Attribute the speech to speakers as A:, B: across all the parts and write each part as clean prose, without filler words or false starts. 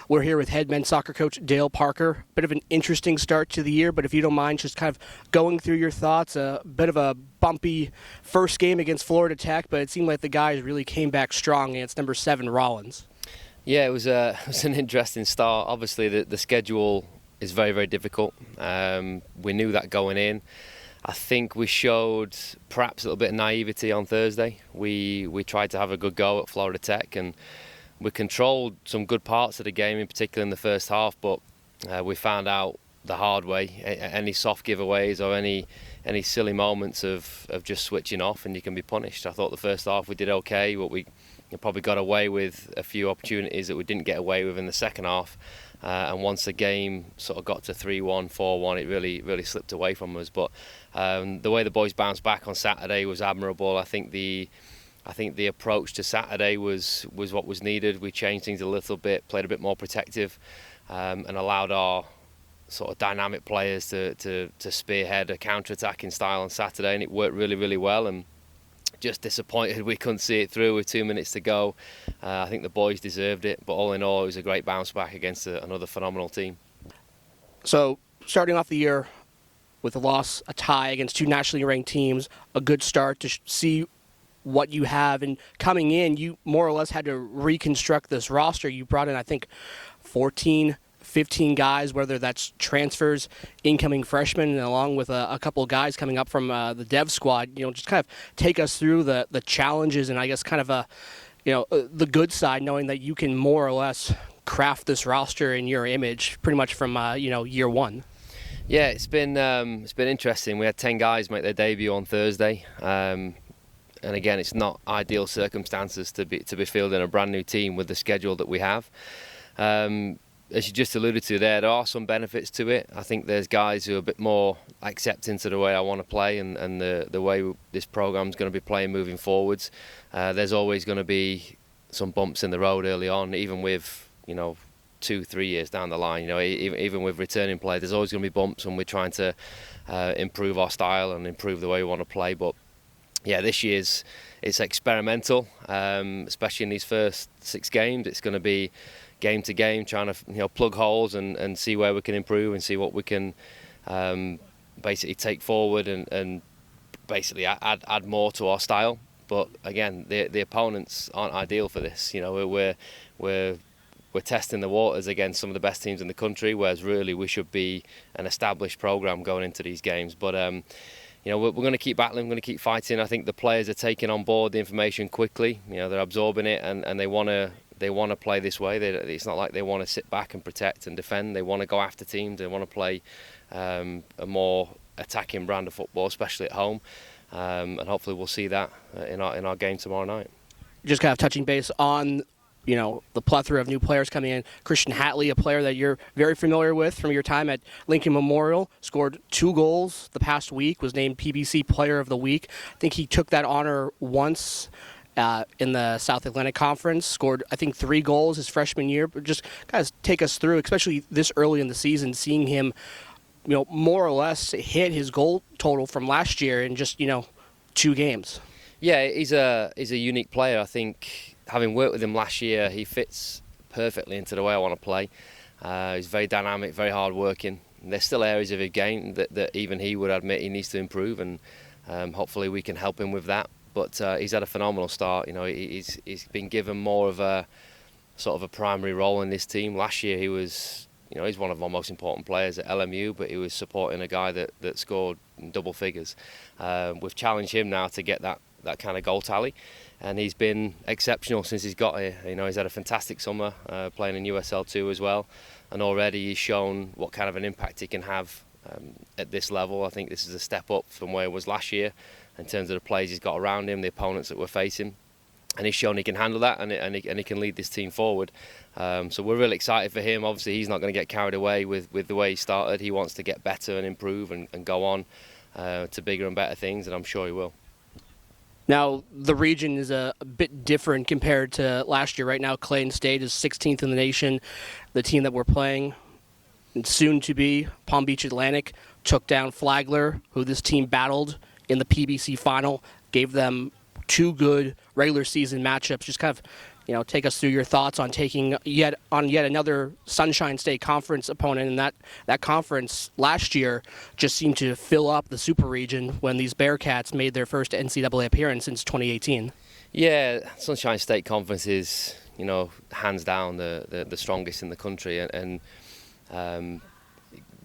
A: We're here with head men's soccer coach Dale Parker. Bit of an interesting start to the year, but if you don't mind just kind of going through your thoughts, a bit of a bumpy first game against Florida Tech, but it seemed like the guys really came back strong against number 7 Rollins.
B: Yeah, it was an interesting start. Obviously, the schedule is very, very difficult. We knew that going in. I think we showed perhaps a little bit of naivety on Thursday. We tried to have a good go at Florida Tech, and we controlled some good parts of the game, in particular in the first half, but we found out the hard way. Any soft giveaways or any silly moments of just switching off and you can be punished. I thought the first half we did okay, but we probably got away with a few opportunities that we didn't get away with in the second half. And once the game sort of got to 3-1, 4-1, it really slipped away from us. But the way the boys bounced back on Saturday was admirable. I think the approach to Saturday was what was needed. We changed things a little bit, played a bit more protective, and allowed our sort of dynamic players to spearhead a counter-attacking style on Saturday, and it worked really, really well. And just disappointed we couldn't see it through with 2 minutes to go. I think the boys deserved it, but all in all, it was a great bounce back against another phenomenal team.
A: So, starting off the year with a loss, a tie against 2 nationally ranked teams, a good start to see what you have. And coming in, you more or less had to reconstruct this roster. You brought in, I think, 15 guys, whether that's transfers, incoming freshmen, and along with a couple of guys coming up from the dev squad. Just kind of take us through the challenges and I guess kind of the good side, knowing that you can more or less craft this roster in your image pretty much from year one.
B: Yeah, it's been interesting. We had 10 guys make their debut on Thursday. And again, it's not ideal circumstances to be fielding a brand new team with the schedule that we have. As you just alluded to there are some benefits to it. I think there's guys who are a bit more accepting to the way I want to play and the way this program's going to be playing moving forwards. There's always going to be some bumps in the road early on, even with 2-3 years down the line. Even with returning play, there's always going to be bumps when we're trying to improve our style and improve the way we want to play. But yeah, this year's it's experimental, especially in these first 6 games. It's going to be game to game, trying to plug holes and see where we can improve and see what we can basically take forward and basically add more to our style. But again, the opponents aren't ideal for this. We're testing the waters against some of the best teams in the country, whereas really we should be an established program going into these games. But we're going to keep battling, we're going to keep fighting. I think the players are taking on board the information quickly. They're absorbing it and they want to play this way. It's not like they want to sit back and protect and defend. They want to go after teams. They want to play a more attacking brand of football, especially at home. And hopefully we'll see that in our game tomorrow night.
A: Just kind of touching base on the plethora of new players coming in. Christian Hatley, a player that you're very familiar with from your time at Lincoln Memorial, scored 2 goals the past week, was named PBC Player of the Week. I think he took that honor once in the South Atlantic Conference, scored, I think, 3 goals his freshman year. But just guys, take us through, especially this early in the season, seeing him, more or less hit his goal total from last year in just, 2 games.
B: Yeah, he's a unique player. I think having worked with him last year, he fits perfectly into the way I want to play. He's very dynamic, very hard-working. There's still areas of his game that even he would admit he needs to improve, and hopefully we can help him with that. But he's had a phenomenal start. He's been given more of a sort of a primary role in this team. Last year he was, he's one of our most important players at LMU, but he was supporting a guy that scored double figures. We've challenged him now to get that kind of goal tally, and he's been exceptional since he's got here. He's had a fantastic summer playing in USL2 as well, and already he's shown what kind of an impact he can have at this level. I think this is a step up from where he was last year in terms of the players he's got around him, the opponents that we're facing, and he's shown he can handle that and he can lead this team forward. So we're really excited for him. Obviously he's not going to get carried away with the way he started. He wants to get better and improve and go on to bigger and better things, and I'm sure he will.
A: Now, the region is a bit different compared to last year. Right now, Clayton State is 16th in the nation. The team that we're playing, soon to be Palm Beach Atlantic, took down Flagler, who this team battled in the PBC final, gave them 2 good regular season matchups. Just kind of take us through your thoughts on taking yet another Sunshine State Conference opponent, and that conference last year just seemed to fill up the Super Region when these Bearcats made their first NCAA appearance since 2018.
B: Yeah, Sunshine State Conference is, hands down the strongest in the country, and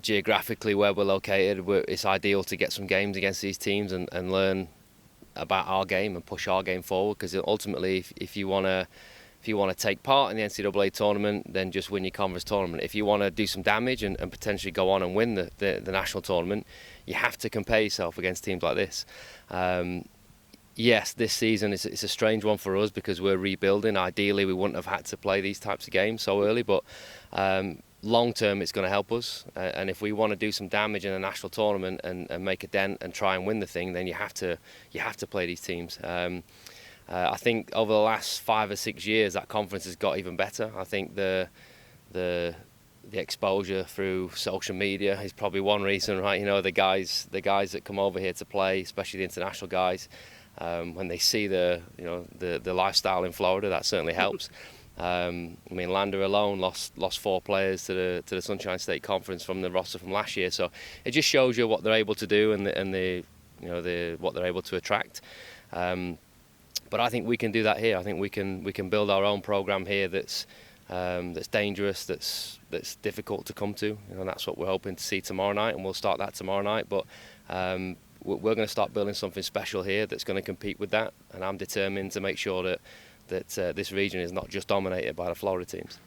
B: geographically where we're located, it's ideal to get some games against these teams and learn about our game and push our game forward, because ultimately if you want to take part in the NCAA tournament, then just win your conference tournament. If you want to do some damage and potentially go on and win the national tournament, you have to compare yourself against teams like this. Yes, this season it's a strange one for us because we're rebuilding. Ideally, we wouldn't have had to play these types of games so early, but long term it's going to help us. And if we want to do some damage in a national tournament and make a dent and try and win the thing, then you have to play these teams. I think over the last 5 or 6 years, that conference has got even better. I think the exposure through social media is probably one reason, right? The guys that come over here to play, especially the international guys, when they see the lifestyle in Florida, that certainly helps. Lander alone lost 4 players to the Sunshine State Conference from the roster from last year, so it just shows you what they're able to do and what they're able to attract. But I think we can do that here. I think we can build our own program here that's dangerous, that's difficult to come to. And that's what we're hoping to see tomorrow night, and we'll start that tomorrow night. But we're going to start building something special here that's going to compete with that. And I'm determined to make sure that this region is not just dominated by the Florida teams.